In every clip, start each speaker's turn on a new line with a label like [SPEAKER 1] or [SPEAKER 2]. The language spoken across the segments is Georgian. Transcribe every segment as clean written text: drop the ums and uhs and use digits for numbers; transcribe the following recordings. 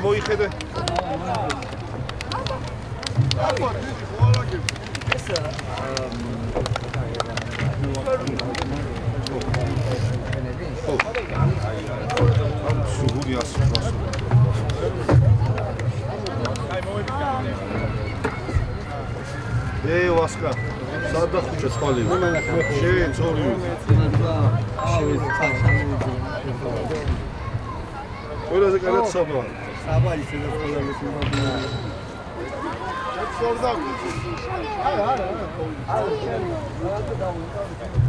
[SPEAKER 1] გამოიხედე. სუგური ასწროს. ვასკა. სადა ხუჭე ხალი. შეეწორი. ყველაზე კარგად საბა.
[SPEAKER 2] საბა ისე და ყველაზე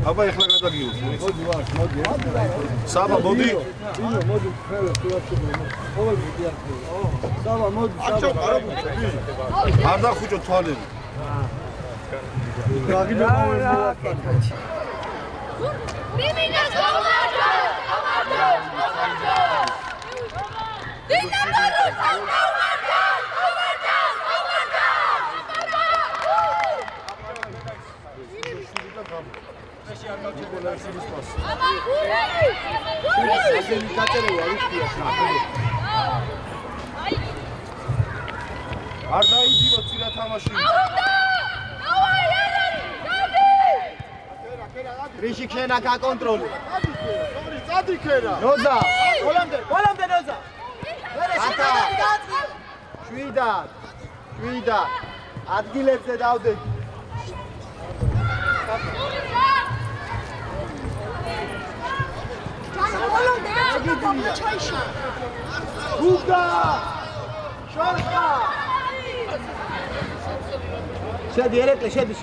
[SPEAKER 1] აბა ეხლა გადაგიოს. მოდი ვარ, მოდი. საბა მოდი.
[SPEAKER 2] მოდი, ხელ ყოველ ვიდეო. საბა მოდი, საბა.
[SPEAKER 1] არ დახუჭო თვალები.
[SPEAKER 2] გაგიდო
[SPEAKER 3] მიმინას გამარჯვე! დინამოროს
[SPEAKER 1] არ დაიძირო წირა თამაში.
[SPEAKER 2] რიში ქენა გაკონტროლი.
[SPEAKER 1] წადი ქერა.
[SPEAKER 2] ნოზა, ყველამდე ნოზა. შვიდა. ადგილებზე დავდეთ. გუგა! შორტა! შედი ერეკლე, შედი.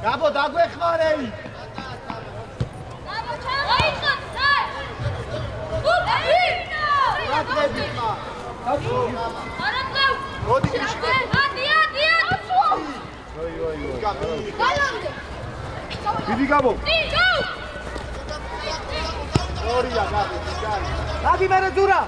[SPEAKER 2] გაბო დაგვეხმარები.
[SPEAKER 1] დიდი გაბო.
[SPEAKER 2] ორია გაბო. გადი მერე ძურა.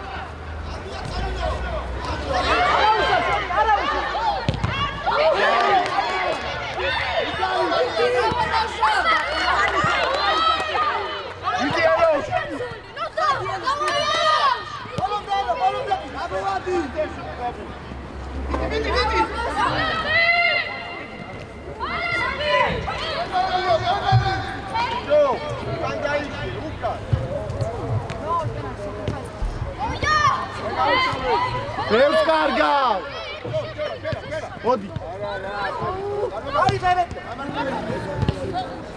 [SPEAKER 1] ბევრს კარგავ. მოდი.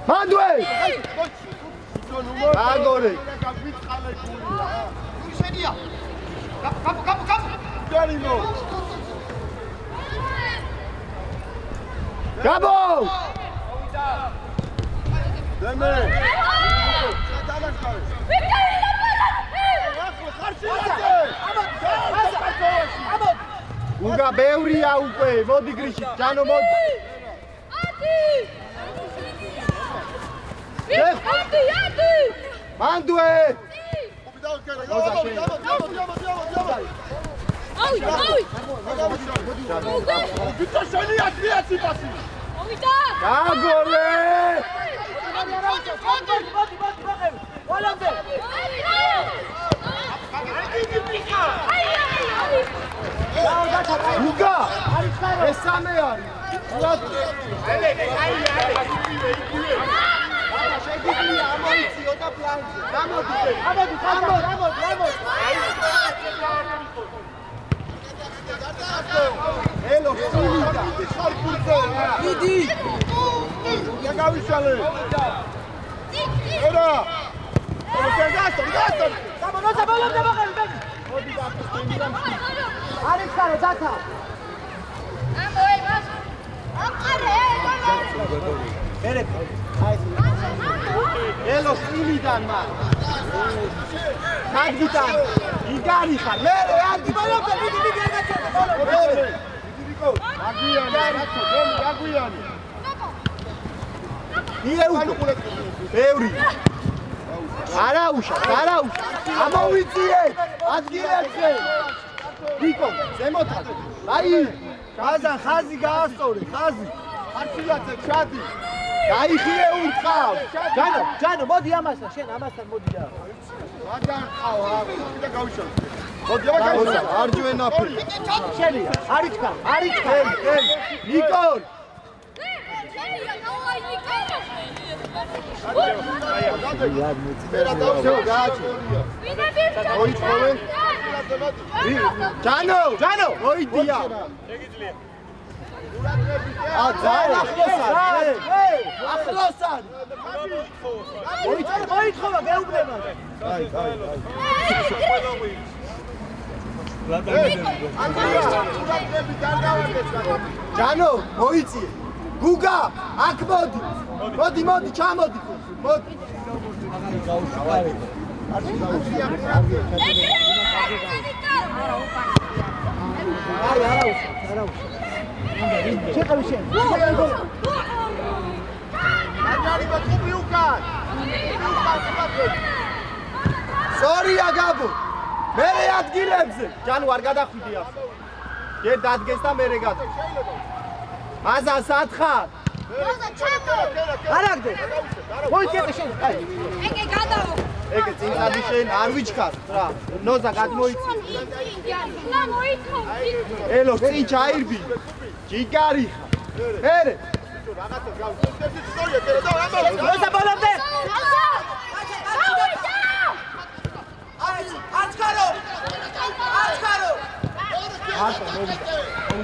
[SPEAKER 1] მანდვე. აგორე. შედია. კაპ. დარინო. გაბო. დემე. უგა ბევრია უკვე, მოდი გრიში, ჯანო მოდი.
[SPEAKER 3] ადი!
[SPEAKER 1] მანდვე! გაგოლე! უგა! ესამე არის. შეგიძლია ამოიციო და პლანზე. გამოდი. ელო, სულიდა. დიდი. გაგავიშალე. ერა. გასტო.
[SPEAKER 2] გამონა ბოლომდე მოყევი. მოდი გასტო. არის ხარო დათა.
[SPEAKER 3] ამოე მას. აყარე.
[SPEAKER 2] ერე ელოს იმიდან მაგ მაგდიდან იგარი ხარ მე არ გიბალობ და მიდი არ გაჩერდა ბოლო
[SPEAKER 1] ნიკო აგვიანი რატო აგვიანი ბევრი
[SPEAKER 2] არაუშა ამოვიწიე ადგილებზე ნიკო ზემოთად აი გაზან ხაზი გაასწორე ხაზი არქილაძე ჩადი გაიხიე ურტყავ ჯანო მოდი ამასთან შენ ამასთან მოდი რა
[SPEAKER 1] მაგან ყავ და გავიშალ მოდი გავიშალ არჯვენაფი
[SPEAKER 2] შენია არიჩქა ნიკო ჯანო მოიდია ახლოსან მოითხოვა გეუბნება ჯანო მოიწიე გუგა აქ მოდი ჩამოდი მოდი შეყავი შენ სორია გაბო მე ადგილებზე ჯანო არ გადახვიდე ახლა ჯერ დადგეს და მე გადა აზა სათხარ არაგდე მოიწიე შენ
[SPEAKER 3] ეგე გადაო
[SPEAKER 2] ეგე წინადი შენ არ ვიჩქარ რა ნოზა გადმოიწი
[SPEAKER 3] ნა მოითხოვ
[SPEAKER 2] ელო წინ ჩაირბი ჯიგარი ხარ
[SPEAKER 1] რაღაცა გავსწორე
[SPEAKER 2] ნოზა ბოლომდე აჩქარო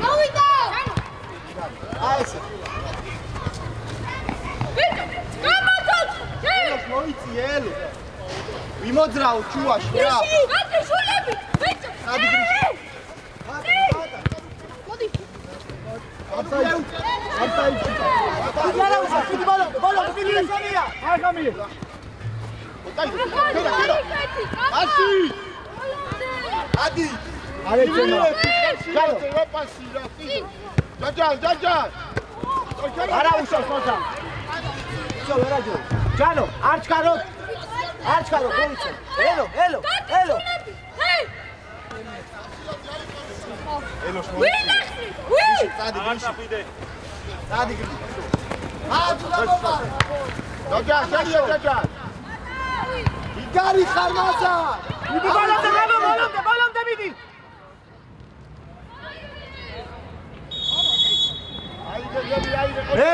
[SPEAKER 3] მოვიდა
[SPEAKER 2] აი ესე მოიწი ელო ვიმოძრაო ჩუაში რა
[SPEAKER 3] ვაჭი შულები ვიჭო მოდი
[SPEAKER 2] ჯანო არ ჩქარო მოიწე ელო ელოს მოიწი წადი იგარი ხარ მაზა მიდი ბოლომდე მიდი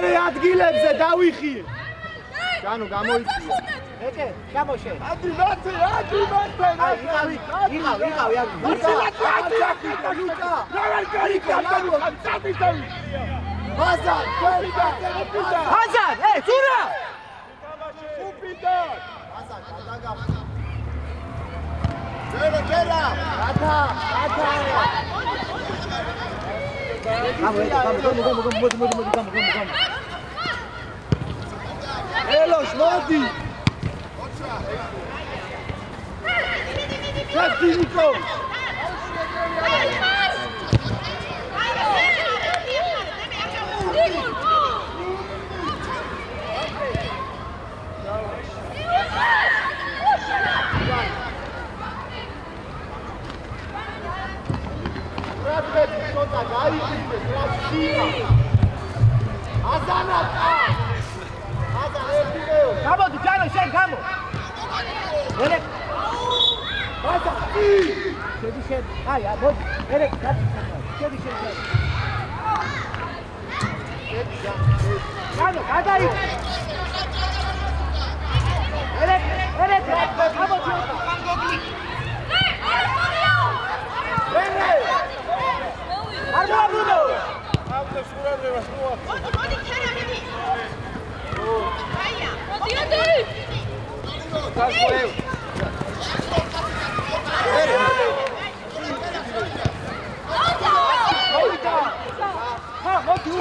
[SPEAKER 2] მე ადგილებზე დავიხიე ჯანო გამოიწია ეკე გამოშე ადგილებზე აი იღავი მაზა ზურა ჯერა ათა ელოს მოდი ჩატინიკო გამოდი ჯანო შენ გამო ელე შედი შენ აი მოდი ელე შედი შენ ჯანო გადაი ელე გამოდი არ მოაბუნო
[SPEAKER 3] მოდი ქერანები აია მოდი მოდი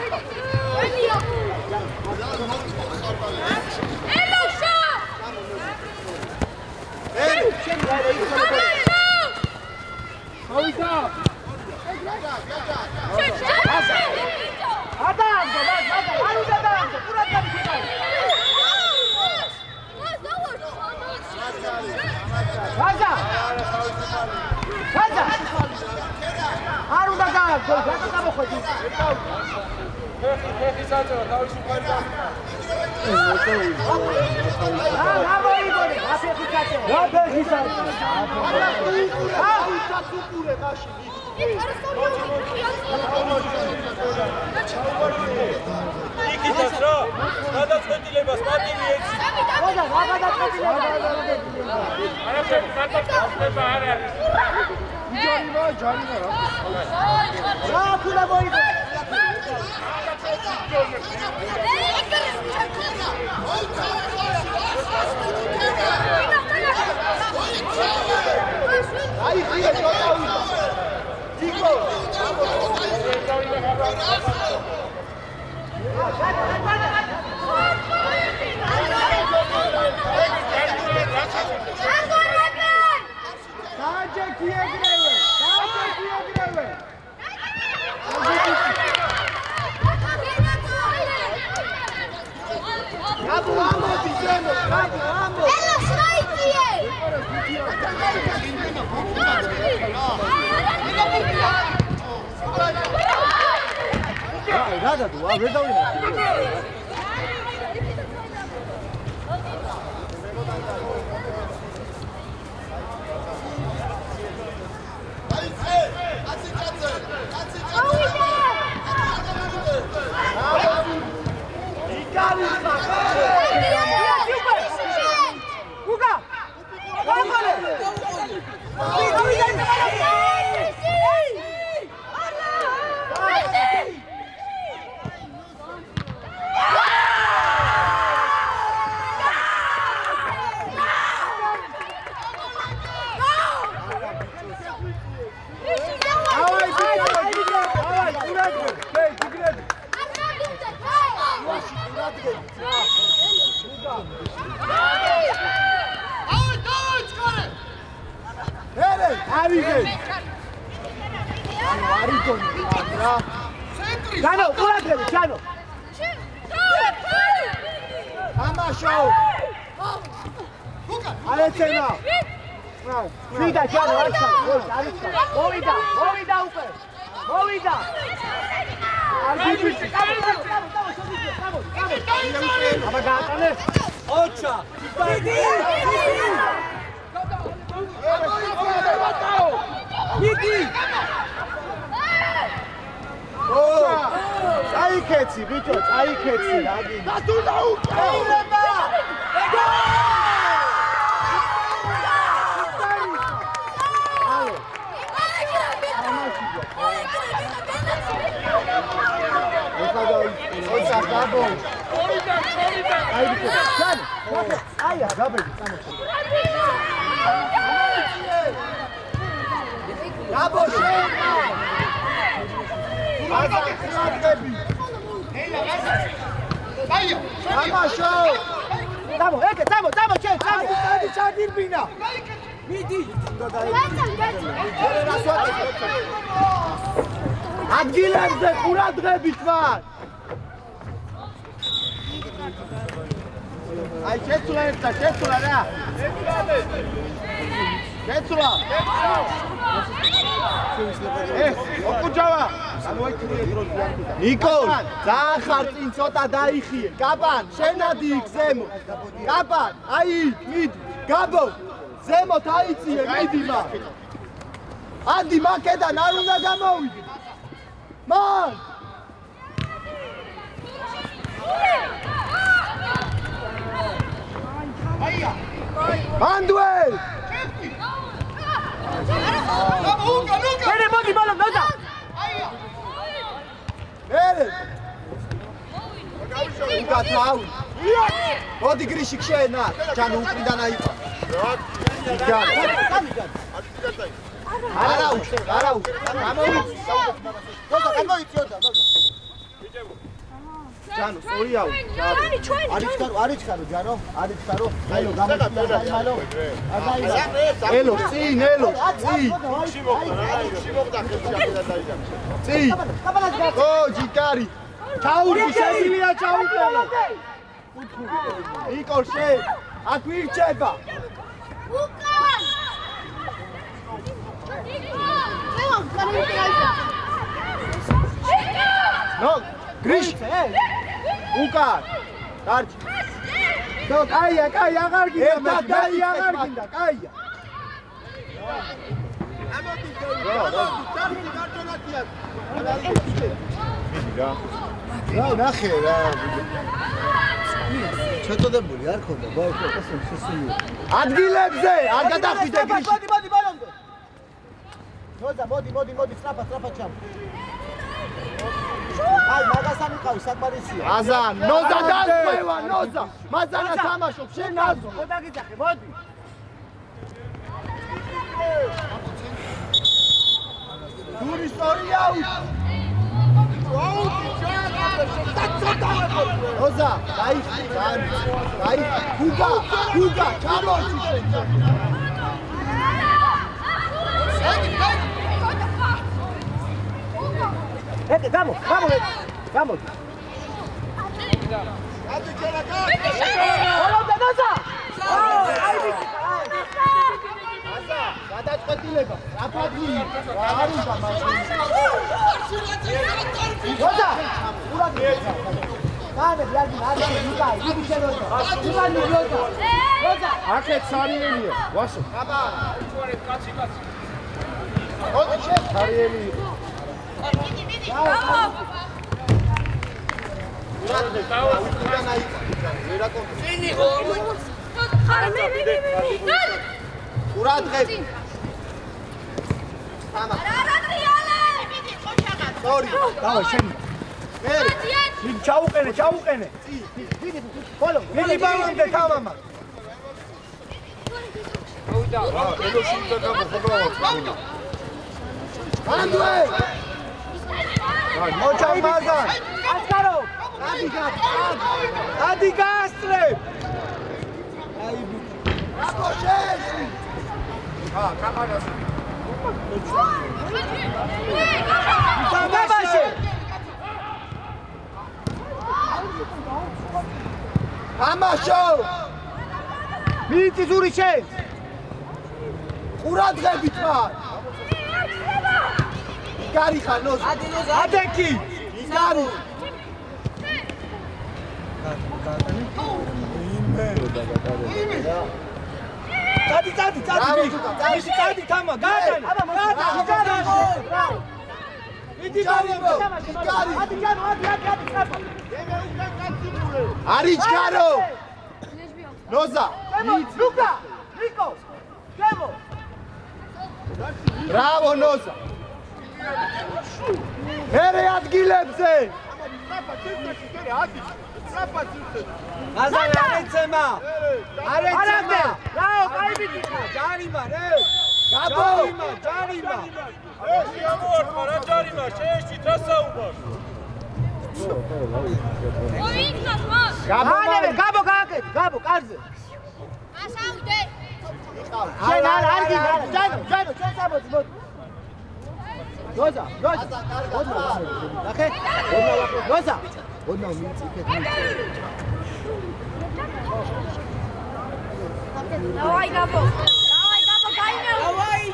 [SPEAKER 2] მოვიდა
[SPEAKER 4] იქითაც რა გადაწყვეტილებას პატივი ეცი არაფერი გადაწყვეტილება არ არის
[SPEAKER 2] ჯარიმა რა ფულა მოიგო აი ხია ჩავიდა ტიკო Nada, tu abre da unha. Jano, uratrebe, Jano. Amašo. Ale cena. Vida, Jano, arčka. Movida upe. Movida. Ama gatane. Oča. Vidi. Aikeci, bićo, aikeci, radi. Da tu da upravo! ადგილებზე ყურადღებით ვარ. აი შეცვლა ერთად, შეცვლა რა. შეცვლა. ოქუჯავა. ნიკოლ, დაახარ წინ ცოტა დაიხიე. გაბან, შენადი იქ ზემო. გაბან, აი იქ, მიდი. გაბო, ზემოთ აიწიე, მიდი მა. ადი მაკედან არ უნდა გამოვიდე. Man! Manuel! Bene, modi balon, noza! Bene! Uga tau! Modi grishik shena, Janu uqridan aiqa. Arauch, arauch. Გამოიწი. ნოზა, გამოიწი, ნოზა. ჯანო, სწორი აუ.
[SPEAKER 3] ჯანი ჩვენი.
[SPEAKER 2] არის ხარო, ჯანო, არის ხარო. ელო, გამოიწია, აიმალო. ელო, წინ, ელო, წინ. წინ. ო, ჯიკარი. ჩაურდი, შეგვიძლია ჩაუყენო. იკორ შე, აქ ვირჩება.
[SPEAKER 3] უკან.
[SPEAKER 2] ნო, გრიშ. უკან. კარგი. ნო, კაია, აღარ გინდა, კაია, აღარ გინდა, კაია. რა, ნახე რა. ჩატოდებული არ ხონდა, ბაიქო, შესული. ადგილებზე, არ გადახვიდე გრიშ. მოდი, ბოლომდე. ნოზა, მოდი, სწრაფად ჩამ. აი, მაგასთან იყავი, საკმარისია. აზან, ნოზა დაწყევა, ნოზა. მაზანა თამაშობ, შენ აზო. მოდაგიძახე, მოდი. დური სწორი აუტ. ნოზა, დაიხი, გუგა, ჩამოჩი შენ. եկե, გამო. ბოლომდე ნოზა. აი ბიჭი. აზა, გადაწყვეტილება. რაფადი, რა არ უნდა მაშინ. ნოზა, ურადი. კანე, ბიაგი, არის ნიკაი, იგი შენოზა. ურადი ნოზა. ნოზა, აქეთ სარიელია, ვასო. აბა, უჩვენეთ კაცი. ოდი შე სარიელი. ურადღები. სორი, დავა შენ. ჩაუყენე. ბოლო, ვილი ბოლომდე თამამა.
[SPEAKER 1] ელოში უნდა გამოხობრავად.
[SPEAKER 2] ანდვე. მოჩაი მაზან. ასკარო. ადი გასწრე. აი ბიჭი. აკოშეში. კამარას. თამაში. თამაშო. მიწი ზური შენ. ყურადღებით ხარ. იგარი ხარ ნოზა. ადეკი. იგარი. წადი. წადი თამა, გაატანე. იდი ბოლომდე. ადი ჯანო, ცხაფა. არის ჯარო. ნოზა. ლუკა. ნიკო. გემო. ბრავო ნოზა. ერე ადგილებზე. აზარ არეცემა. რაო, კაი ბიჭი ხარ. ჯარიმა, რე. გაბო. ჯარიმა.
[SPEAKER 4] ეში ამოარტყა რა ჯარიმა, შეეში თასაუბარ.
[SPEAKER 3] მოიგნოს მას.
[SPEAKER 2] გაბო გააკეთე, გაბო კარზე.
[SPEAKER 3] ასაუდე.
[SPEAKER 2] შენ არ გინდა, ჯანო, შენ საბოდი, მოდი. ნოზა. ნახე. ნოზა. ოდნა მიწიქეთ.
[SPEAKER 3] დავაი გაბო, გაინე.
[SPEAKER 2] დავაი.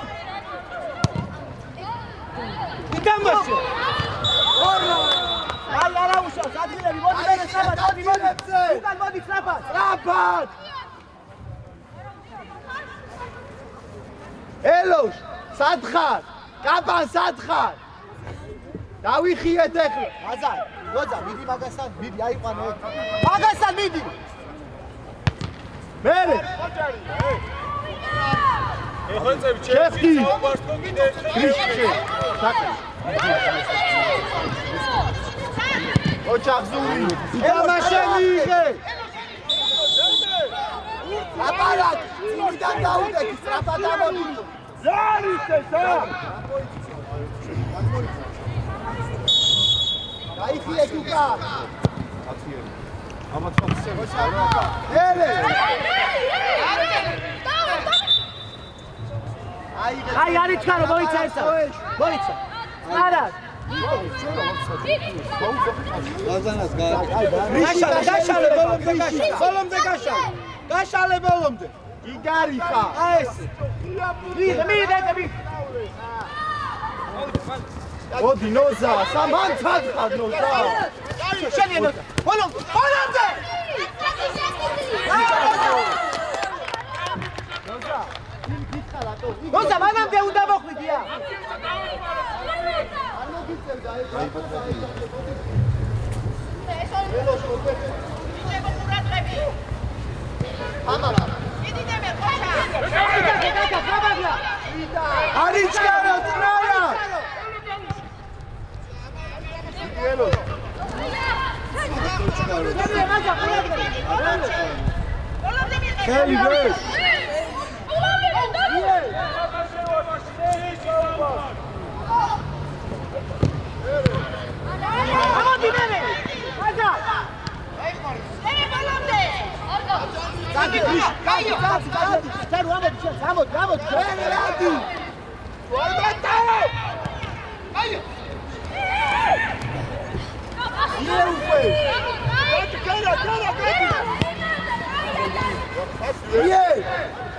[SPEAKER 2] იტამბაში. აი არა უშავს, ადგილები, მოდი მე სწრაფად, მოდი. უკან მოდი სწრაფად. ელოშ, სად ხარ? კაპან სად ხარ? დავიხიეთ ეხლა. აზარ, ნოზა, მიდი მაგასთან, მიდი აიყვანე. მაგასთან მიდი. მერე.
[SPEAKER 4] ეხოცებ ჩემი საუბარს თქო კიდე
[SPEAKER 2] გრიშჩი. ოჩახზური. იტამაშენი იღე. აპარატ, წინიდან დაუდექი, სწრაფად ამოდი. ზარის ესა. დაიხიეთ უკან.
[SPEAKER 1] აკაციანი. აბა წოცე.
[SPEAKER 2] ერე.
[SPEAKER 5] აი არის ჩქარო მოიცა ესა. მოიცა. არა.
[SPEAKER 2] გაშალე ბოლომდე გაშალე. გაშალე ბოლომდე. იგარიხა. აი ეს.
[SPEAKER 5] მიდე.
[SPEAKER 2] მოდი ნოზა, სამან წადხარ ნოზა.
[SPEAKER 5] შენია ნოზა. ბოლომდე. ნოზა, მანამდე უნდა მოხვიდია.
[SPEAKER 2] არის ჩქარო წნარა. ხელი ვეს.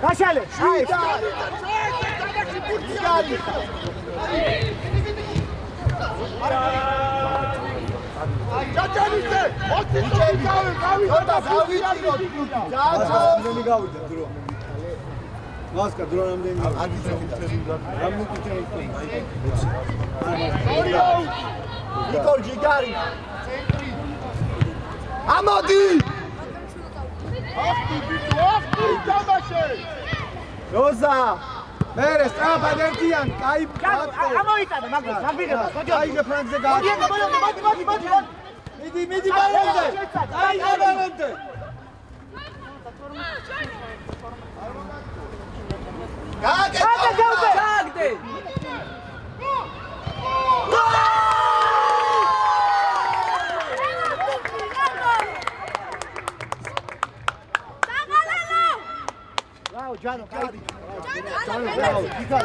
[SPEAKER 5] გაშალე.
[SPEAKER 2] მასკა დრო რამდენი ნიკოლ ჯიგარი ამოდი როზა მერე სწრაფად ერთიან კაი
[SPEAKER 5] ამოიტანა მაგრამ სამბიგება
[SPEAKER 2] კაიგე ფრანგზე გააკეთე მიდი ბალონზე აი ბალონზე გააკეთე
[SPEAKER 5] ჯანო კაი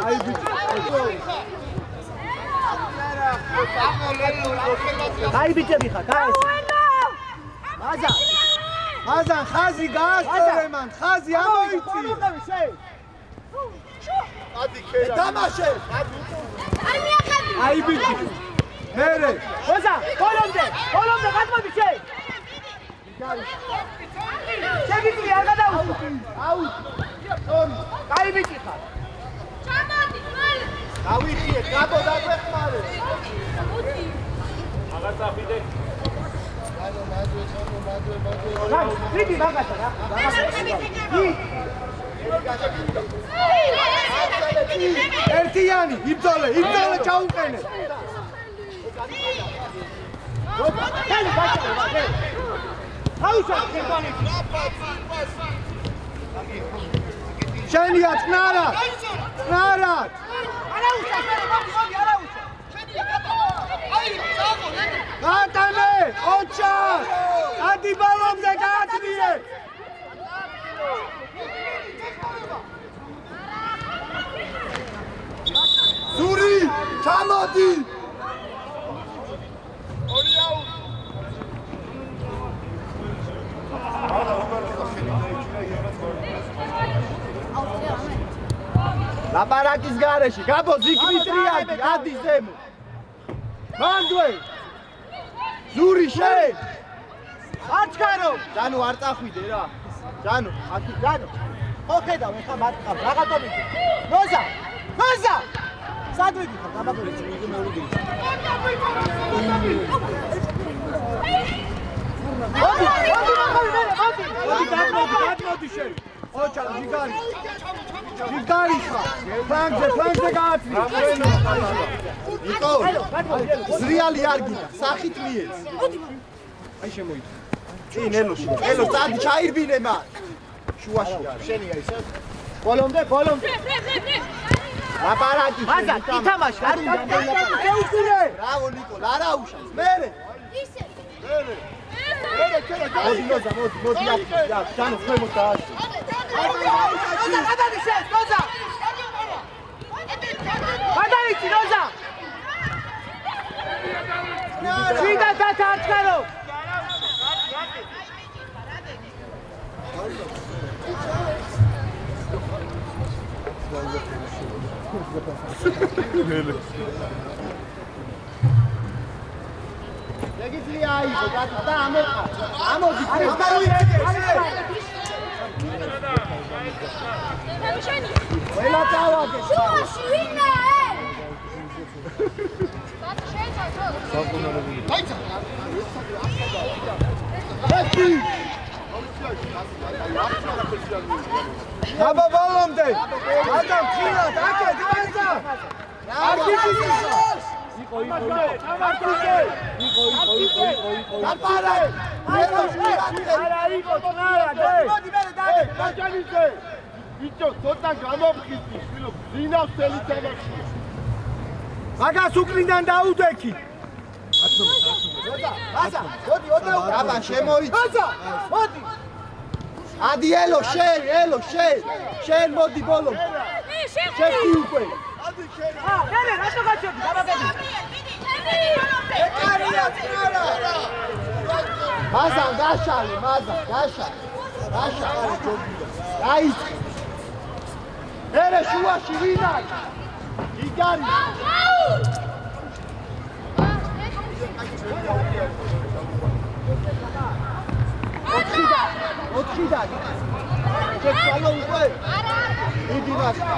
[SPEAKER 2] აი ბიჭი
[SPEAKER 5] კაი ბიჭები ხარ კაი
[SPEAKER 2] მაზან ხაზი გაასწორე მან ხაზი ამოიცი დამაშე აი ბიჭი მერე
[SPEAKER 5] როზა ბოლომდე გადმოდი შე შეგიძლია არ გადაუშვი
[SPEAKER 2] აუ
[SPEAKER 5] კაი ბიჭი ხარ
[SPEAKER 2] გავიხიე გაბო დაგვეხმარე
[SPEAKER 4] აღაწაფიდე
[SPEAKER 5] დიდი მაგათა რა
[SPEAKER 2] ერთიანი იბრძოლე ჩაუყენე
[SPEAKER 5] ხელი გაჭირე აუშა კერბანი
[SPEAKER 2] შენია წნარა
[SPEAKER 5] არაუშა მოდი არაუშა
[SPEAKER 2] გატანე ოჩა ადი ბალომზე გააჩნიე ზური ჩამოდი ლაპარაკის გარეში გაბო ზიგმიტრიადი ადი ზემო მანდვე ზური შე აჩქარო ჯანო არ წახვიდე რა ჯანო ხო ხედავ ეხა მათყავ რაღაცები ნოზა სადვიგი ხარ გამაგრე მოდი შენ ოჩა ჯიგარი ხარ ფრანგზე გააცნი ნიკო ზრიალი არ გიდა სახით მიეც აი შემოიწვა წინ ელოში წადი ჩაირბინე მან შუაში არის შენია ისე ბოლომდე ლაპარაკი
[SPEAKER 5] მაზა ითამაშე არ უნდა
[SPEAKER 2] შეუძლე ბრავო ნიკო არა უშავს მერე
[SPEAKER 3] ისე
[SPEAKER 2] მერე მოდი ნოზა, მოდი აქ, ჯანო ქვემოთ დააშო.
[SPEAKER 5] ნოზა, გადაიშე, ნოზა. გადაიცი, ნოზა. შიდა დათარჩქარო.
[SPEAKER 2] ეგიძლია აიღო, და ამოყა. ამოდი, ყველა წავაგე.
[SPEAKER 3] შუაში ვინმე?
[SPEAKER 2] აბა ბოლომდე. ადამ ხილად, აკეთ, გაიცა. იყო. დაპარა.
[SPEAKER 4] არა იყო თნარა დე.
[SPEAKER 2] მოდი მე დაგე.
[SPEAKER 1] გაჭანიზე. იცო, ცოტა გამოფხიზდი, შვილო, გინავს თელი თამაში.
[SPEAKER 2] მაგას უკრიდან დაუდექი. აზა, მოდი, აბა შემოიწ. აზა, მოდი. ადი ელო, შენ მოდი ბოლო. შენ უკვე.
[SPEAKER 5] ნერე, რატო გაჩერდი, დაბაგები.
[SPEAKER 2] მაზან გაშალე. დაიწყე. ერე შუაში ვინ არის? იგარი. ოთხიდან. შეცვალო უკვე. დიდი მასა.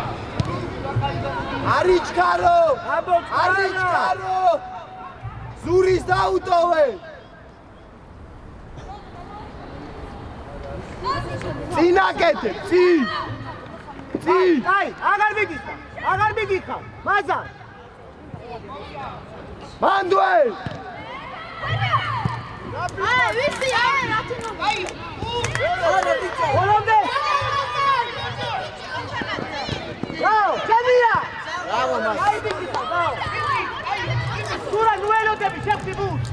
[SPEAKER 2] არიჩქარო. არიჩქარო. ზურის დაუტოვე. წინაკეთე, წინ.
[SPEAKER 5] აი, აღარ მიგიხარ. მაზა.
[SPEAKER 2] მანდუელ.
[SPEAKER 3] აი, ვიცი, რატო? აი.
[SPEAKER 5] ბოლომდე. გაო, ჩადია.
[SPEAKER 2] ბრავო მას.
[SPEAKER 5] აი, მიგიხარ, გაო. სურა ნუელოდები შეხტიბუს.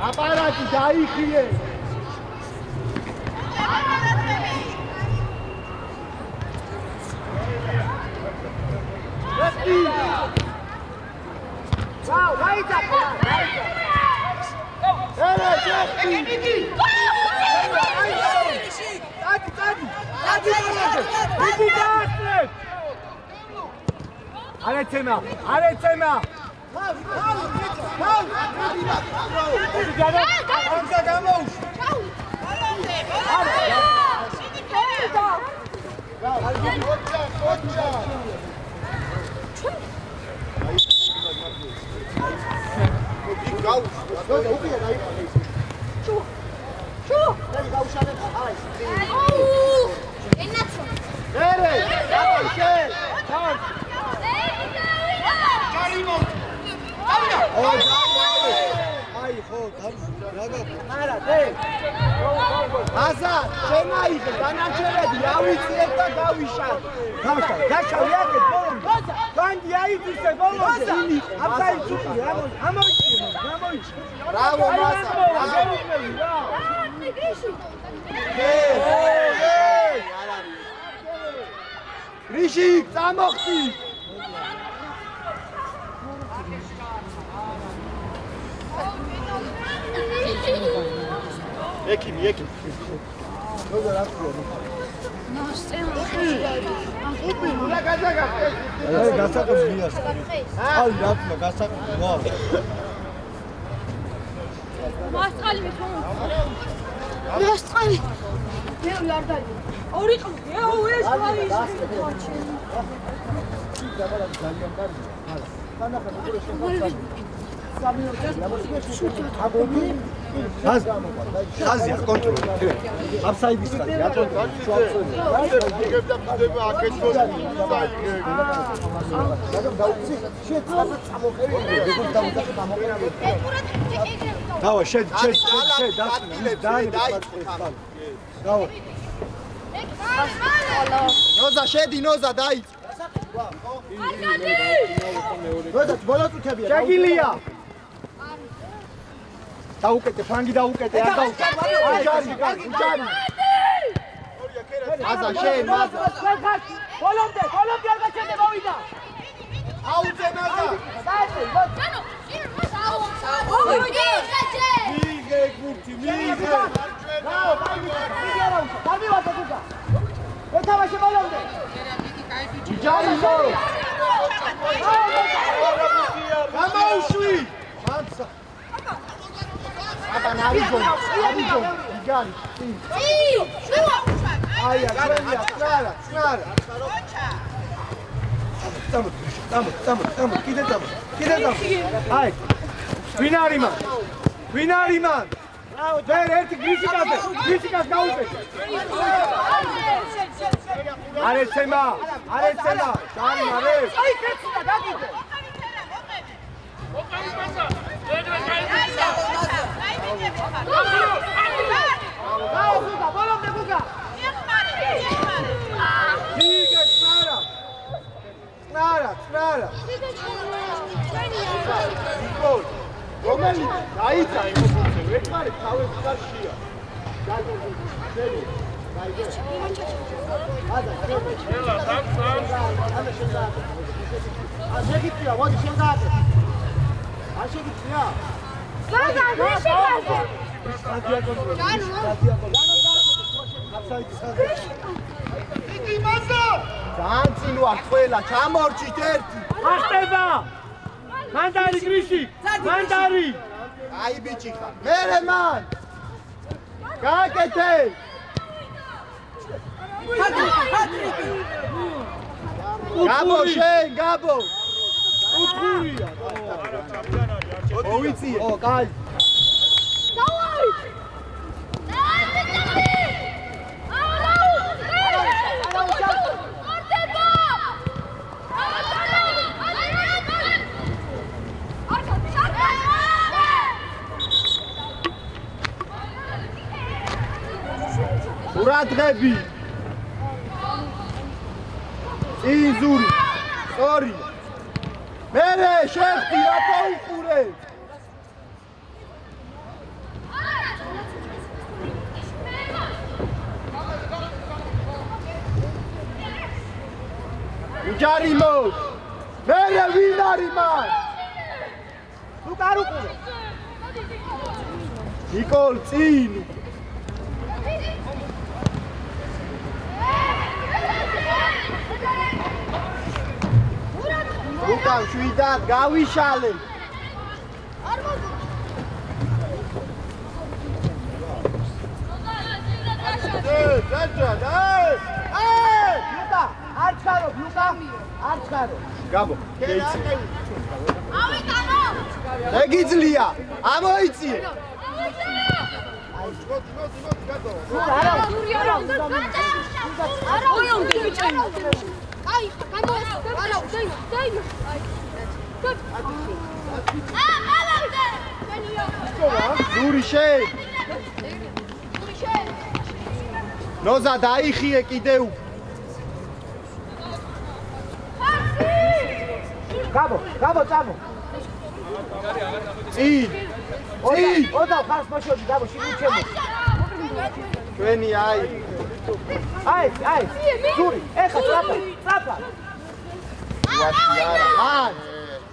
[SPEAKER 2] აპარატი დაიხიე.
[SPEAKER 5] გაო, გაიცა.
[SPEAKER 2] ერე შეხტი.
[SPEAKER 5] არეცემა.
[SPEAKER 2] აზა, შენ აიღე, განაჩერები, ავიწიეთ და გავიშალ.
[SPEAKER 5] გაშავი აქეთ ბოლომდე. განდი აიწისე ბოლომდე. აბსაი ჩუქი, ამოიწიე.
[SPEAKER 2] ბრავო, მასა. გრიში, წამოხდი. ეკიმი. როგორ ახლა? რა გადაგახე?
[SPEAKER 1] გასაყბიას. აი, რატო გასაყბია?
[SPEAKER 3] მასწალი მithom. მასწალი. მე არ დადი. ორი ყლი. ეს არის.
[SPEAKER 2] ხაზია კონტროლი. აფსაიდის ხაზი, აკონტროლი.
[SPEAKER 1] იგებდა ფდება აკეთოს და
[SPEAKER 2] დავა, შედ, დავა. ნოზა, შედი, ნოზა, დაიწყო. ნოზა, ბოლო წუთებია. შეგილია. დაუკეტე, ფლანგი დაუკეტე, არ დაუკეტე. უჯარი. აზა შენ, აზა.
[SPEAKER 5] ბოლომდე არ გაჩერდე მოვიდა.
[SPEAKER 2] აუძე მაზა. მიგე გურთი, მიგე.
[SPEAKER 5] დავივატე გუგა. ეთავაში ბოლომდე.
[SPEAKER 2] უჯარი მო. გამაუშვი. მანცა. აბა ნარიჯო, უჯარი. აია, ჩვენია, წნარა. დამო, კიდე დამო. აი. ვინ არის მან? ვერ ერთი გრიშიკას გაუკეთე. არ ეცემა. შარი მარე.
[SPEAKER 5] აი, კეცდა დაგიდე. ბოლომდე გუგა.
[SPEAKER 2] მიგე წნარა. ნიკოლ, რომელი დაიცა იმოხოცე, ვექარი თავები გარშია. შეგიწია, მოდი შენ გააკეთე. არ შეგიწია? ძალიან წინ ვარ ყველა, ჩამორჩით ერთი.
[SPEAKER 5] ახტება. მანდარი გრიში.
[SPEAKER 2] აი ბიჭი ხარ. მერე მან. გააკეთე. გაბო შენ, გაბო. უთხურია. მოვიწიე. კაი. ურადღები. წინზური. სწორი. მერე შეხტი რატო უყურე? უჯარი მო. მერე ვინ არის მან?
[SPEAKER 5] თუ არ უყურე.
[SPEAKER 2] ნიკოლ წინ. უკან შვიდად გავიშალე.
[SPEAKER 5] ლუკა, არ ჩარო, არ ჩარო.
[SPEAKER 2] გაბო, ეიცი. ეგიძლია, ამოიწიე. ზური შენ. ნოზა დაიხიე კიდევ.
[SPEAKER 5] გაბო წამო.
[SPEAKER 2] წინ.
[SPEAKER 5] ოდა ხარს მოშოდი გაბო შეგუჩემო.
[SPEAKER 2] ჩვენი აი.
[SPEAKER 5] ზური, ეხა წაფა.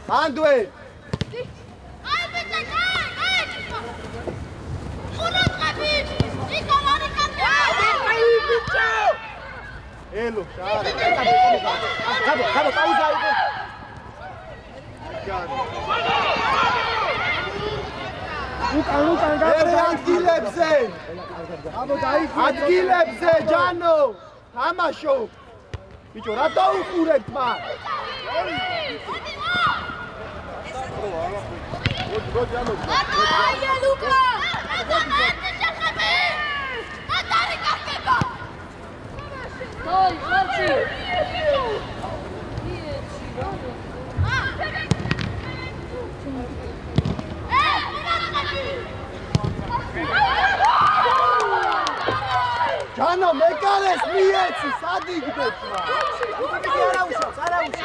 [SPEAKER 2] მანდვე. ელო, შარ.
[SPEAKER 5] გაბო, პაუზა იყო. უკან
[SPEAKER 2] ერე ადგილებზე. ადგილებზე ჯანო. თამაშო. ბიჭო, რატო უყურებთ მან?
[SPEAKER 3] აი ლუკა! ატანე შეხები! ატარი გახდება! ხალხი!
[SPEAKER 2] ჯანო, მეკარეს მიეცი, სად იგდებს რა?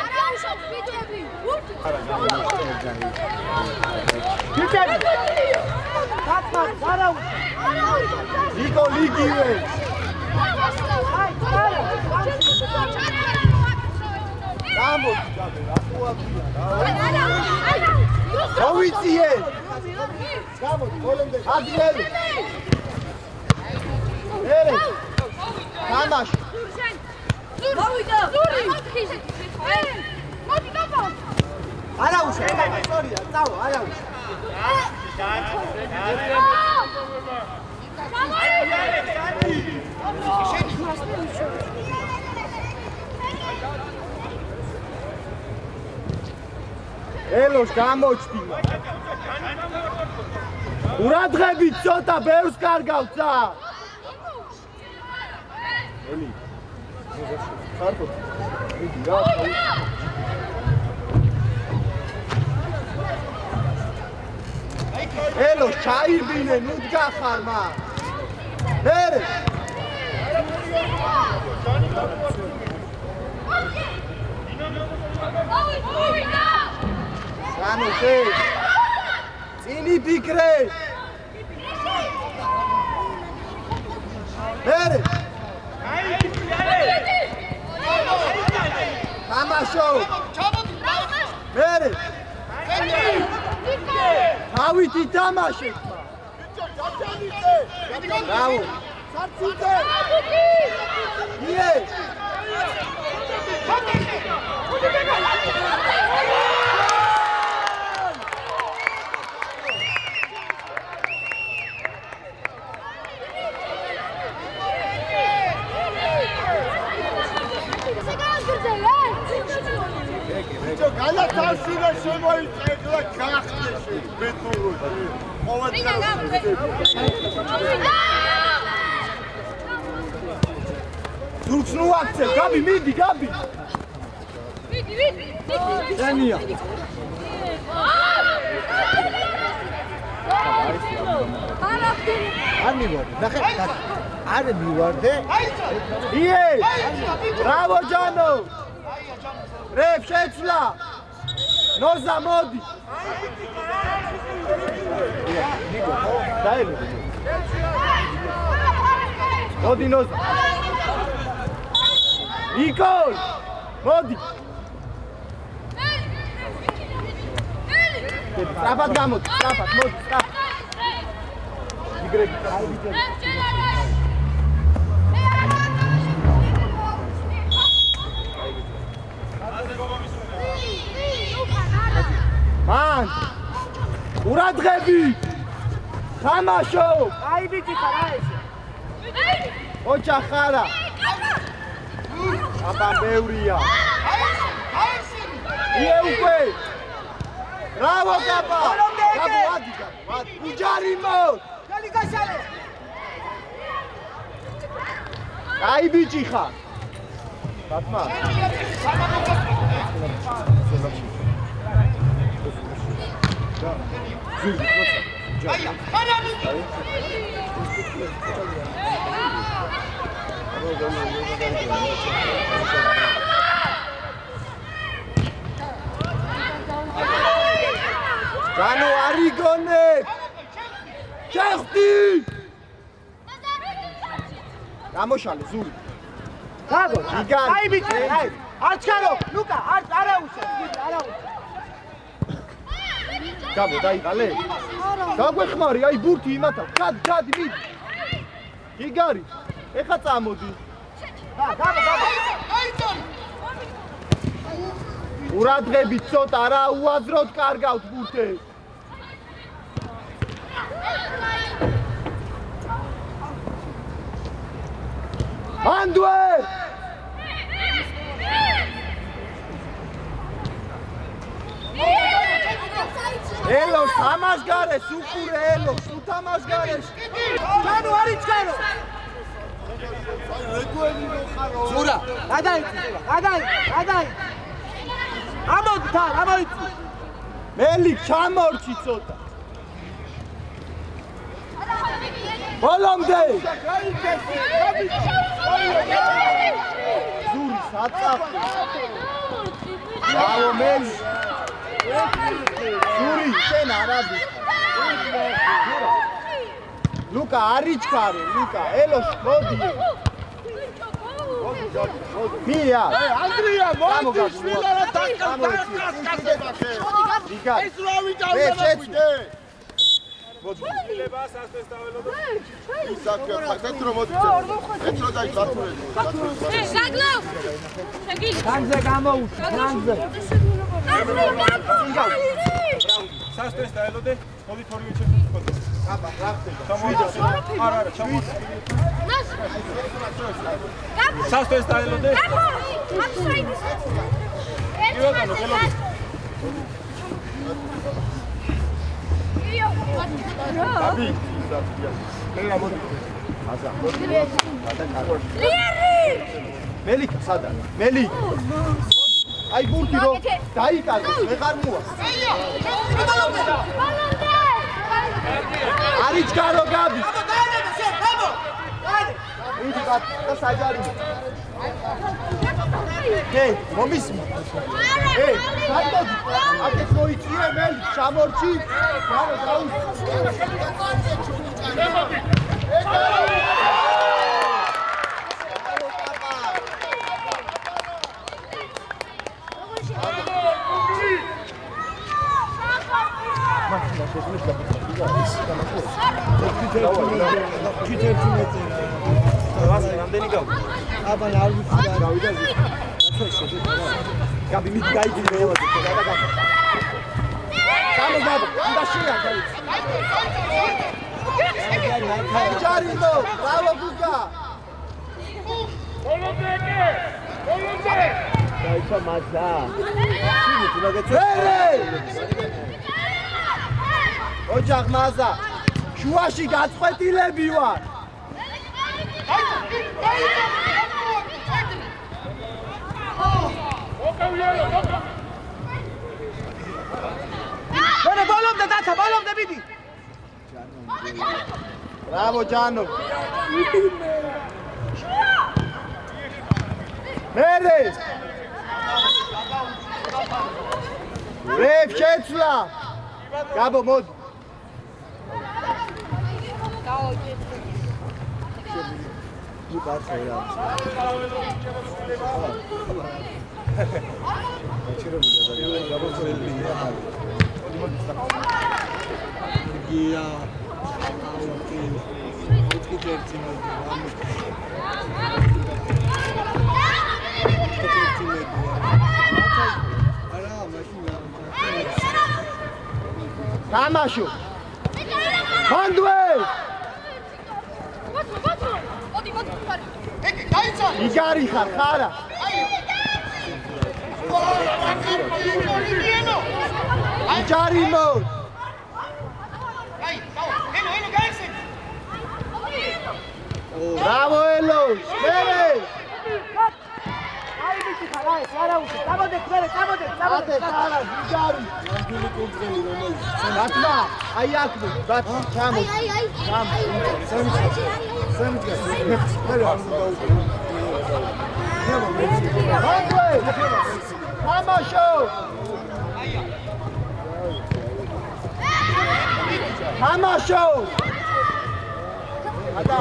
[SPEAKER 3] არაუშავს ბიჭები!
[SPEAKER 5] ბიჭები!
[SPEAKER 2] ნიკო ლიგივე გამოდი გაბე რა ყოაფია რა გავიწიე გამოდი ბოლომდე ადრიელი ერე თამაში
[SPEAKER 3] მოვიდა ზური მოდი გაბა
[SPEAKER 2] არაუშა ისტორია წავა არაუშა ელოს გამოჩდიმა ურადღებით ცოტა ბევრს კარგავთ და ელი ხარბოთ მიდი რა ელოს ჩაიბინე ნუ დგახარ მა ერე ანუ შე წინი ფიქრე ერე თამაშო ერე თავით ითამაშეთ ბრავო სარცუძე იე განათავსირა შემოიწელა გახდეში ბეთულოში დურქს ნუ აქცევ გაბი მიდი გაბი მიდი დანია არ მივარ ნახე არ მივარდე იე ბრავო ჯანო რეფ შეცვლა ნოზა მოდი ნიკო დაელო მოდი ნოზა ნიკო მოდი სწრაფად გამოდი სწრაფად მოდი სწრაფად იგრეგი აიბიჯე მან ურადღები თამაშო აი ბიჭი ხარა ეს ოჩა ხარა აბა მეურია იე უკვე ბრავო კაპა კაპო ადი უჯარი მოდ გალი გაშალე აი ბიჭი ხარ ბატმა განო არიგონე ჩეხტი გამოშალე ზური გაგო იგარი აი ბიჭი აი არ ჩქარო ლუკა არაუშა გაბო დაიყალე გაგვეხმარი აი ბურთი იმათა გადი მიდი იგარი ეხა წამოდი გაბო აიწორი ურადღებით ცოტა რა უაზროდ კარგავთ ბურთებს ანდვე ელოს თამაშ გარეს უკურე ელოს უთამაშ გარეს ჯანო არის ჩქარო ზურა გადაი ამოდი თან ამოიცი მელი ჩამორჩი ცოტა ბოლომდე ზური საწაფი ბრავო მელი ზური შენ არ ადიხარ ლუკა არიჩქარე ლუკა ელოშ მოდი მია
[SPEAKER 1] ანდრია მოდი შვილა რა დაკასკასებახე ეს რა ვიტავდა მოდი
[SPEAKER 4] ლებას ასეს დაველოდო
[SPEAKER 1] ისაკ ფაქტად რომ მოდი ეს რა დაიწყართულები
[SPEAKER 3] გაგლავ შეგილი
[SPEAKER 2] განზე გამოუშვი განზე
[SPEAKER 4] სასტეს დაველოდე მოდი თორიო ჩემი ფოტო
[SPEAKER 2] აბა რა ხდება
[SPEAKER 4] ჩამოვიდა არა ჩამოვიდა სასტეს დაველოდე ივანო გელოდი
[SPEAKER 1] აბი მე რა მოდი აზა
[SPEAKER 2] მელიქა სადა მელიქ აი ბურთი რო დაიკარგოს ვეღარ მოვა არიჩქარო გაბი მიდი და საჯარი ჰეი მომისმი ჰეი საერთოდ აკეთ მოიწია მელი ჩამორჩი გარო დაუს რამდენი გავ? აბა არ ვიცი რა გავიდა ზუსტად. გაბი მიდი გაიგინე ელაზე და გაგა. გამოგაბ, უნდა შეახა. ჯარიმო, ბრავო გუგა.
[SPEAKER 5] ბოლომდე!
[SPEAKER 2] დაიცა მაზა. შიგნით უნდა გეცე. ოჯახ მაზა. შუაში გაწყვეტილები ვარ.
[SPEAKER 5] Bene, balomde tata, balomde vidi.
[SPEAKER 2] Bravo Gianno. Mere. Ref Chetzla. Gabo mod. Tamashu. Bandwe. Igari xara. Igari mo. Bravo Elos. Bere.
[SPEAKER 5] Ai bici xarai, xara usi. Camode, bere, camode.
[SPEAKER 2] Ate xara, Igari. Batma, ai akbu. Bat, chamo. Tamasho! Ada!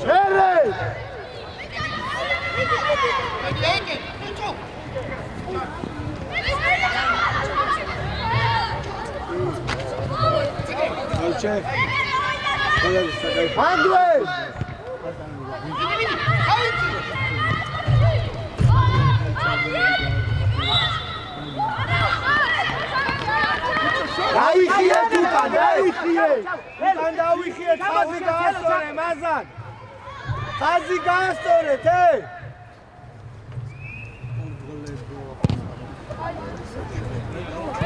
[SPEAKER 2] Here! Andre! Daixie tuta, daixie! Tutan daixie, xazi gaastore, mazan! Xazi gaastore, te!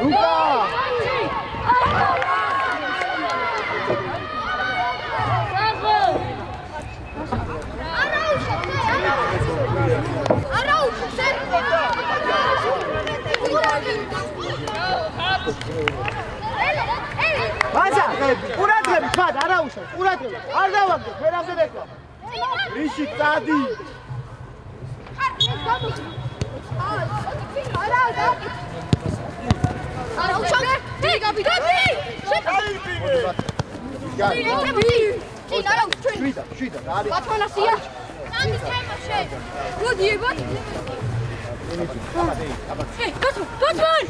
[SPEAKER 2] Luka! Baza, ურადღები, თქვათ, არა უშავს, ურადღები, არ დავაგდებ, ვერამდე დეკვა. რიში, წადი.
[SPEAKER 3] არა უშავე გაბი
[SPEAKER 2] შვიდა არის
[SPEAKER 3] ბატონასია ამი თამაშე გოდი ებოთ ბატონ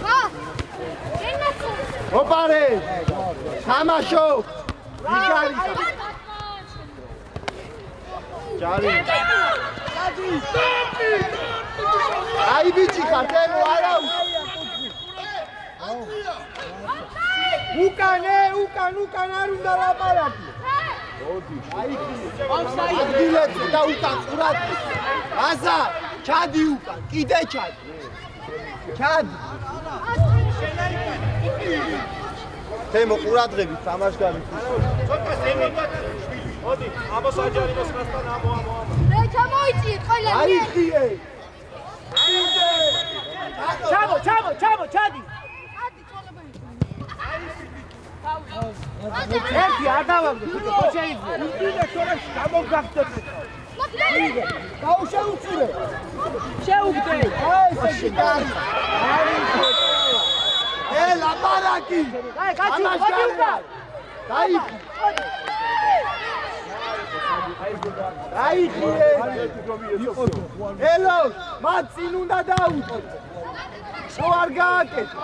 [SPEAKER 2] ოპარე თამაშო იგარი ჯარი აი ბიჭი ხარ დემო არა უკან არ უნდა ლაპარაკი აი ადგილებზე და უკან ყურად აზა ჩადი უკან კიდე ჩადი თემო ყურადღები თამაშგარი
[SPEAKER 4] მოდი ამოს აჯარიმოს ხასთან ამო
[SPEAKER 3] მე ჩამოიწიეთ ყველა
[SPEAKER 2] აი ხიე
[SPEAKER 5] ჩამო, ჩადი. ერთი არ დავაგდო, ხო შეიძლება. უდიდე თორეში გამოგახდეთ.
[SPEAKER 2] გაუშეუწურე.
[SPEAKER 5] შეუგდე.
[SPEAKER 2] აი ეს შიგარი. ლაპარაკი.
[SPEAKER 5] აი, კაცი, მოდი უკან.
[SPEAKER 2] დაიხი. დაიხიე. ელო, მათ წინ უნდა დაუწყო. შო არ გააკეთე.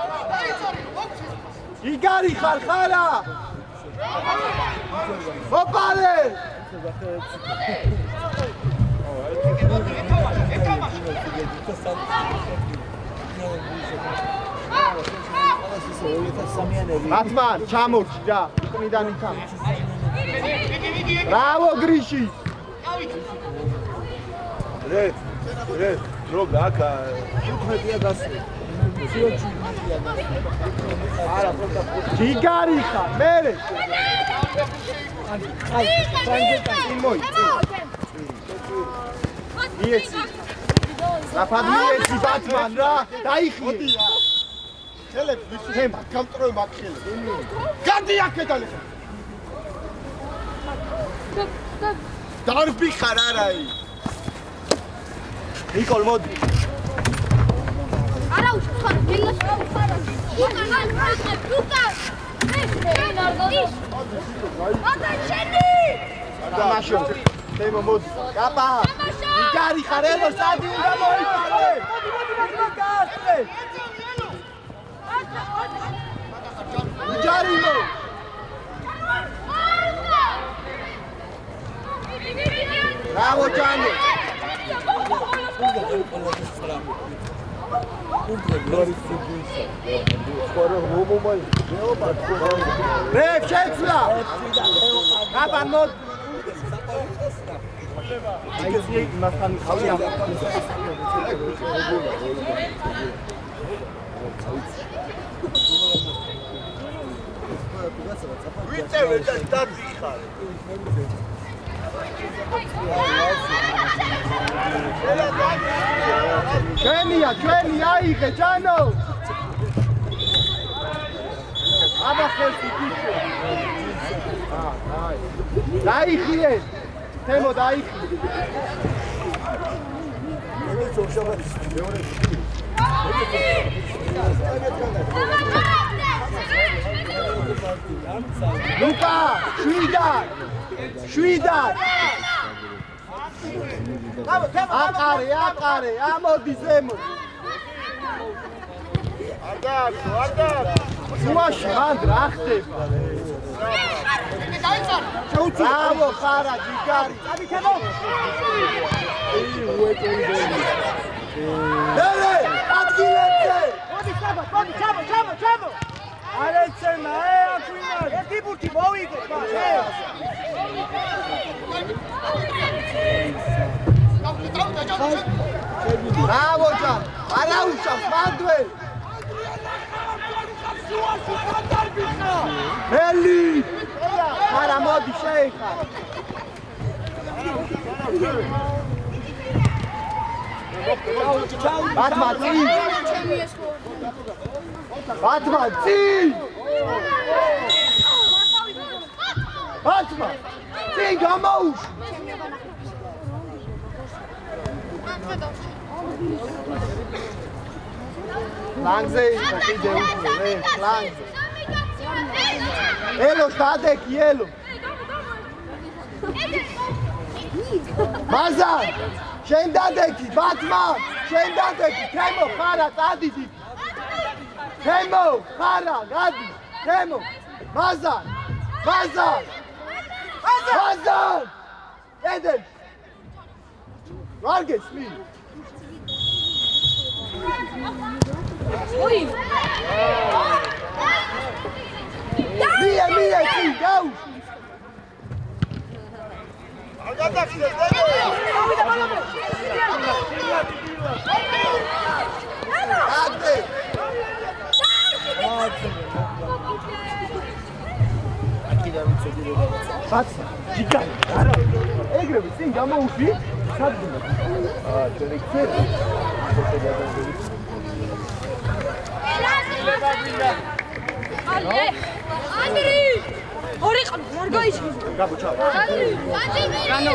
[SPEAKER 2] იგარი ხარ ხარა? ოპალე. ბატმან, ჩამორჩი რა, იყნიდან იქამ. ბრავო გრიში.
[SPEAKER 1] რე, დრო გაკა 15-ია გასული. არა, პროტა.
[SPEAKER 2] იგარი ხარ, მერე. აი, მოი. მიეცი. საფად მიეცი ბატმან რა, დაიხიე. ხელებს ვისვენ გამტროე მაგხელი. გადი აქედან ხა. დარბი ხარ არაი. ნიკოლ მოდი.
[SPEAKER 3] არა უშხარ, გელას ხარ. უკან შენი!
[SPEAKER 2] დამაშო. თემო მოდი. კაპა. იგარი ხარ ელო სადი უნდა მოიწე. მოდი. ჯარიმო. ბრავო ჯანო. რებ შეცვლა. აბა მოდ. აი ძი მასთან ხავია.
[SPEAKER 1] ვიწევე და დადიხარ.
[SPEAKER 2] ჩვენი აიღე ჯანო. აბა ხელში გიშე. აი. დაიხიე. თემო დაიხიე. ლუკა, შვიდა. აყარე, ამოდი ზემო.
[SPEAKER 1] არ დააკო.
[SPEAKER 2] უაში მანდ რა ხდება? ბრავო ხარა გიგარი. წამი თემო. დელე, ადგილებზე.
[SPEAKER 5] მოდი საბა, ჩამო. არ ეცემა, აკვინა. ერთი ბურთი მოვიგე, ბა.
[SPEAKER 2] ბრავო ჯან, არა უშავს მანდვე. ელი! არა მოდი შეიხა. ბატმა წინ! ბატმა წინ! ბატმა წინ გამოუშვ! ფლანგზე იყო კიდე უკვე, ფლანგზე. ელოს დადექი, ელო. მაზარ, შენ დადექი, ბატმან, შენ დადექი, თემო, ხარა, წადიდი. თემო, ხარა, გადი, თემო, მაზარ, მაზარ, მაზარ, ედენ. ვარგეც, მი.
[SPEAKER 3] ოი.
[SPEAKER 2] მია, ცი, გაუ.
[SPEAKER 5] გადახდე,
[SPEAKER 2] აკდე. ბაცა, ჯიგარი, არა. ეგრევე წინ გამოუშვი, სადგურად. ჩვენი ქცევი.
[SPEAKER 3] ანდრი! ორი ყბი, არ გაიჩი.
[SPEAKER 2] გაბოჩა.
[SPEAKER 3] ანდრი! განო.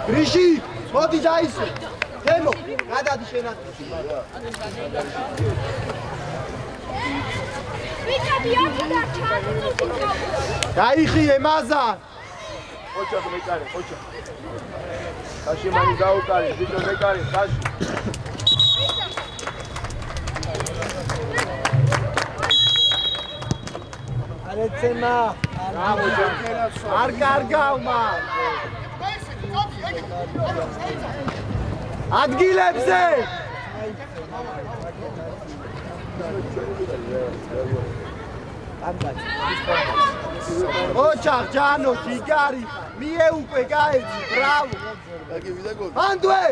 [SPEAKER 2] გრიში, მოდი დაისო. თემო, გადადი შენატრში.
[SPEAKER 3] ვიჭები აქედან ჩანს.
[SPEAKER 2] დაიხიე მაზარ.
[SPEAKER 1] ოჩა მეკარე, ოჩა. ხაში მანი დაუკარი, ვიდრე მეკარე, ხაში.
[SPEAKER 5] არეცემა.
[SPEAKER 2] არ კარგავ მან. ადგილებზე. ოჩახ ჯანო ჯიგარი მიეუკვე გაეცი ბრავო ანდვე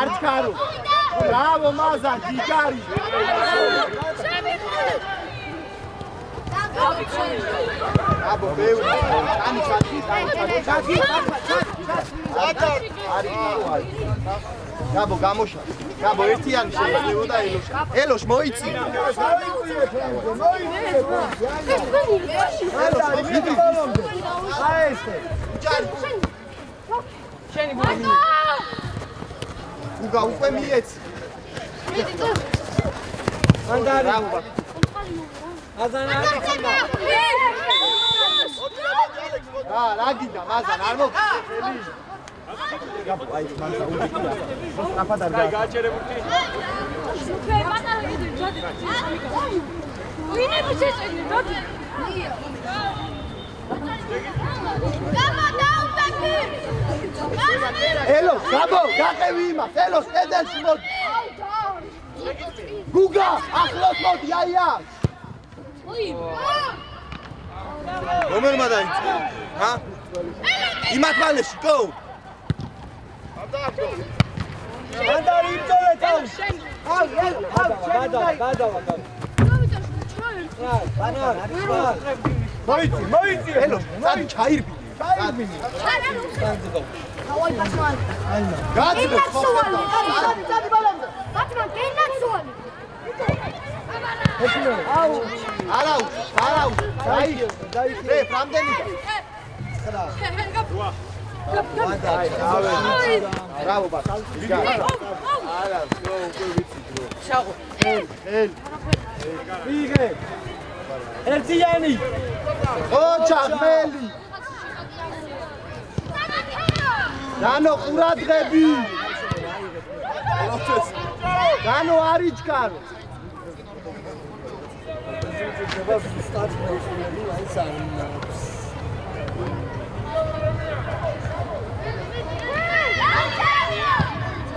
[SPEAKER 2] არჩქარო ბრავო მაზა ჯიგარი აბო ბევრი ანი ჩადი გაბო გამოშა გაბო ერთიანი შეიძლება ელოშ მოიცი შენი ბოლომდე უგა უკვე მიეცი ანდარი აზანა რა გინდა მაზან არ მოგწელი გაბო აი მანდა უმიკია აფადარ
[SPEAKER 4] გააჩერებული
[SPEAKER 3] ვინები შეჭენი დადი
[SPEAKER 2] ელო გაბო გაყევი იმას ელოს კედელში მოდი გუგა ახლოს მოდი აია რომერმა დაიწყო ჰა იმათ მალეში გო
[SPEAKER 5] ანდარი იმწოლე თავს მოიცი
[SPEAKER 2] ელო წადი ჩაირბი
[SPEAKER 3] დავაი ბატმან
[SPEAKER 2] გაძლო
[SPEAKER 3] წადი ბოლომდე ბატმან გენაცვალი
[SPEAKER 2] არაუ დაიხე რამდენი ბრავო ბატ არა უფრო ვიცი დრო შაღო ელ ვიღე ერთიანი ოჩახმელი დანო ყურადღები დანო არიჩკარო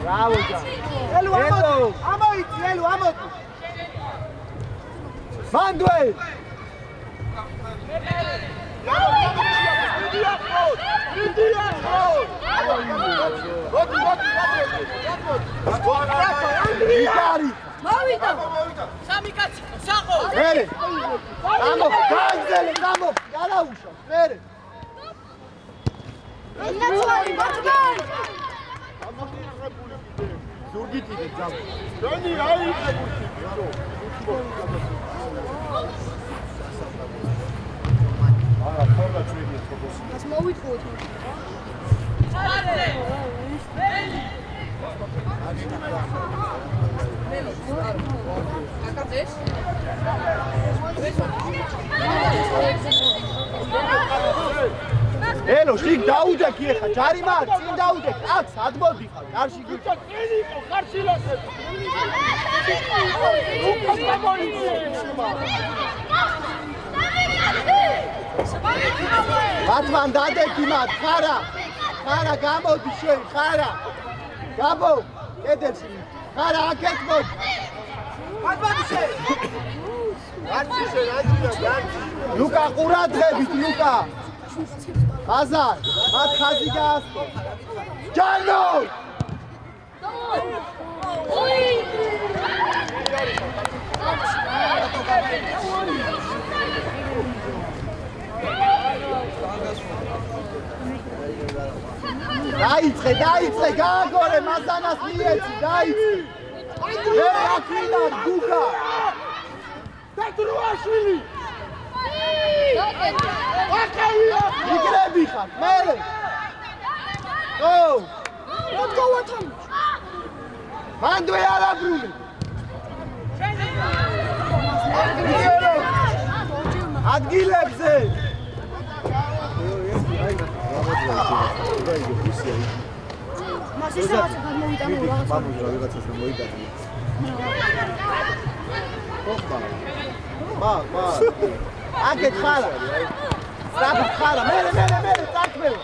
[SPEAKER 2] Bravo, Elu, Amoto. Manuel. Vicari.
[SPEAKER 3] მოვიდა სამი კაცი საყო
[SPEAKER 2] მერე ამო განძელი გამო გადაუშვა მერე
[SPEAKER 3] ნაცვალი ბატმან
[SPEAKER 1] ზურგიტიდე ძამ დონი აი
[SPEAKER 2] ელო, შიგ დაუდექი ახლა, ჯარიმა, წინ დაუდექ, აქ ადმოდი ხარ, კარში გიჭა. ბატმან დადექი მათ, ხარა გამოდი შენ, ხარა. გაბო, კედელში. ხარა აქეთ მოდი. ბატმანი შენ. ლუკა ყურადღებით, ლუკა. აზარ, მათ ხაზი გაასწრო. ჯანო! დაიწყე, გააგორე, მაზანას მიეცი, დაიწყე. აქ გუგა. პეტროაშვილი. იგრები ხარ, მერე. ო!
[SPEAKER 3] მოთხოვოთან.
[SPEAKER 2] მანდვე არაბრუნე. ადგილებზე.
[SPEAKER 3] მას ისევაც გამოვიტანო რაღაცა.
[SPEAKER 2] მა. აქეთ ხარა. სწრაფად ხარა. მერე წაქმეო.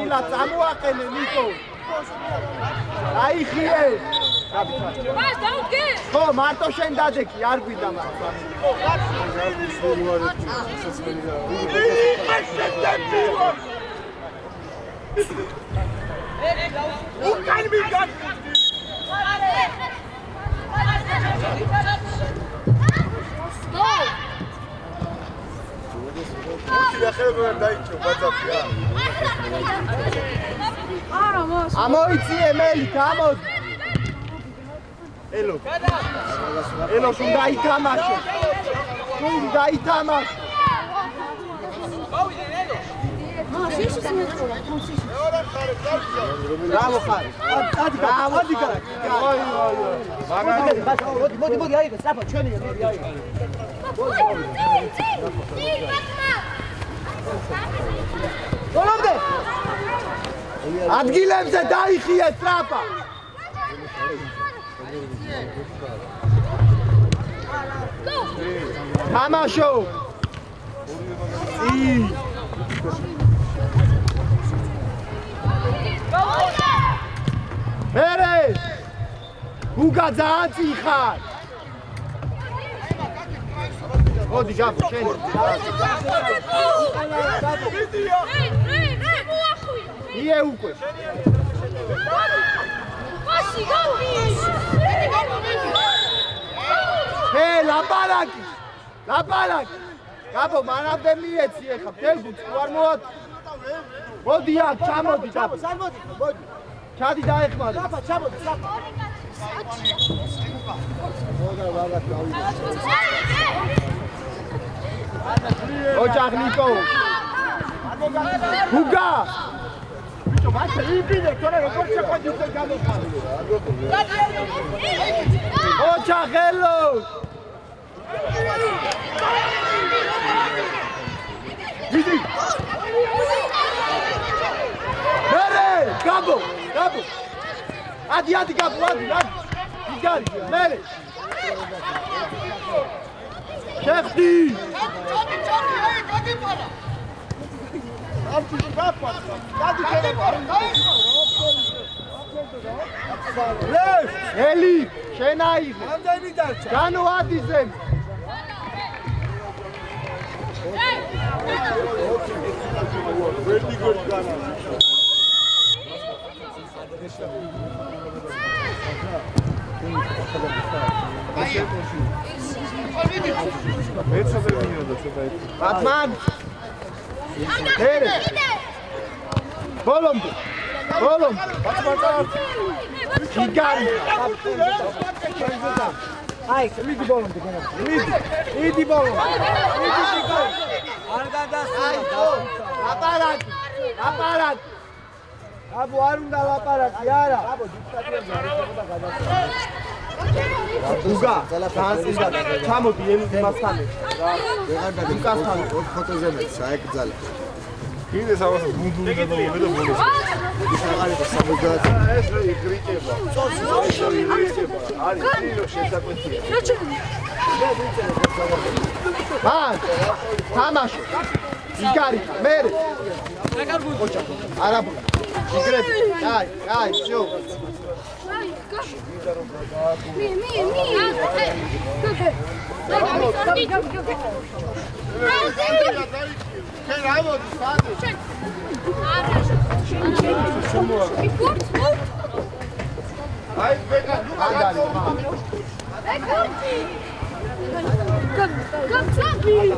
[SPEAKER 2] ილა წამოაყენე ნიკო. აიხიე.
[SPEAKER 3] მას დაუდგე.
[SPEAKER 2] ხო, მარტო შენ დადექი, არ გვიდა მას.
[SPEAKER 5] უკან მიგან
[SPEAKER 2] ამოიწიე მელი, გამოდი. ელო შენ დაითამაშე. Bravo, Khari. Bravo, მოდი, აიღე, სწრაფად, ჩვენი მოდი, აიღე. ბოლომდე. ადგილებზე დაიხიე სწრაფად. თამაშო. მერე გუგა ძალიან წიხარ. მოდი გაბო შენ. იე უკვე. ლაპარაკი. გაბო მანამდე მიეცი ეხა მთელ გუნდს არ მოად. მოდი აქ ჩამოდი გაბო. სამოდი, მოდი. ჩადი დაეხმარე. ჩამოდი. ოჯახ ნიკო. გუგა. ბიჭო, მაშინ იბინე, თორე როგორ შეყვედი უკვე გამოხარე. ოჯახ ელო. დიდი. მერე, გაბო. ადი გაბო, ადი. იგარი, მერე. შეხტი. ელი, შენ აიღე. ამდენი დარჩა. განო ადიზე. ბატმან ბოლომდე იგარი აი მიდი ბოლომდე მიდი ბოლომდე არ გადასულა ლაპარაკი აბო არ უნდა ლაპარაკი არა აბო დიქტატურაზე არ უნდა გადასულა გუგა, განსიზდა. ჩამოდი ემასთან. გუკასთან
[SPEAKER 6] ოთხ ფოტოზე მეც საეკძალა.
[SPEAKER 1] კიდე სამას გუნდური და მომე და ბოლოს.
[SPEAKER 6] ის აღარება 70.
[SPEAKER 1] ეს იგრიკება. არის ძირო შესაკვეთია.
[SPEAKER 2] მან თამაშო. იგარიკა, მე. არაბული. იგრები. აი, შო.
[SPEAKER 1] შენ რა მოდი სადი? აი ბეკა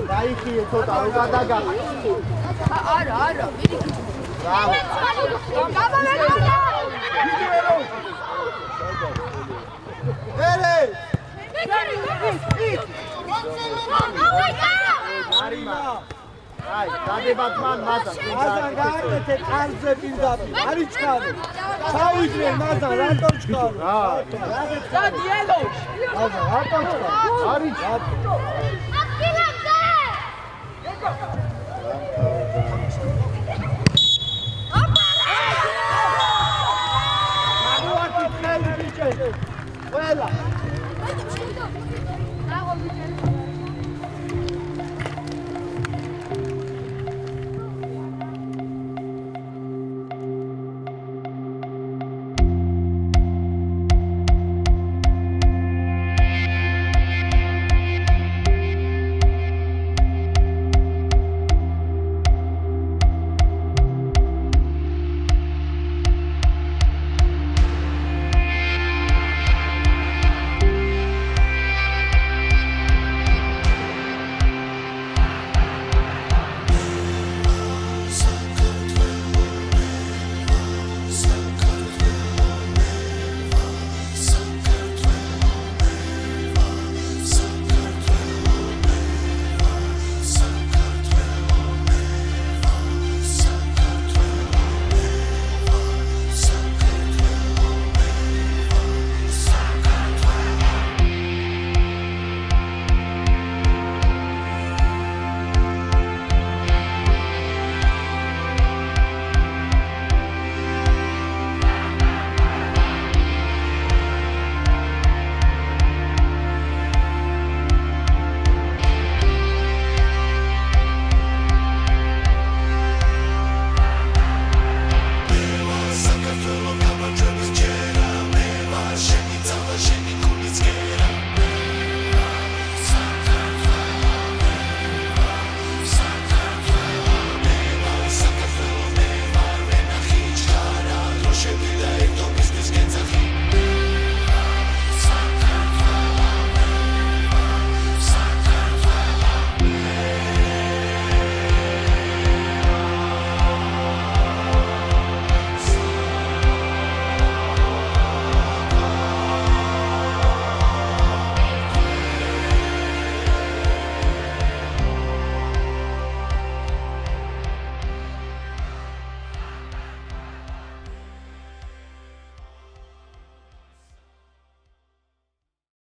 [SPEAKER 2] დაიხიე ცოტა რო გადაგა.
[SPEAKER 3] არა, ვირი.
[SPEAKER 2] ერე! აი, დადებათ მან მაზან.
[SPEAKER 5] მაზან გააკეთე ყარზე პირდაპირ. არის ჩქარი. ჩაუძრე მაზან რატო ჩქარი?
[SPEAKER 3] დადიელოშ.
[SPEAKER 5] მაზან რატო ჩქარი?
[SPEAKER 2] არის
[SPEAKER 5] მოაკითხე ბიჭო. ყველა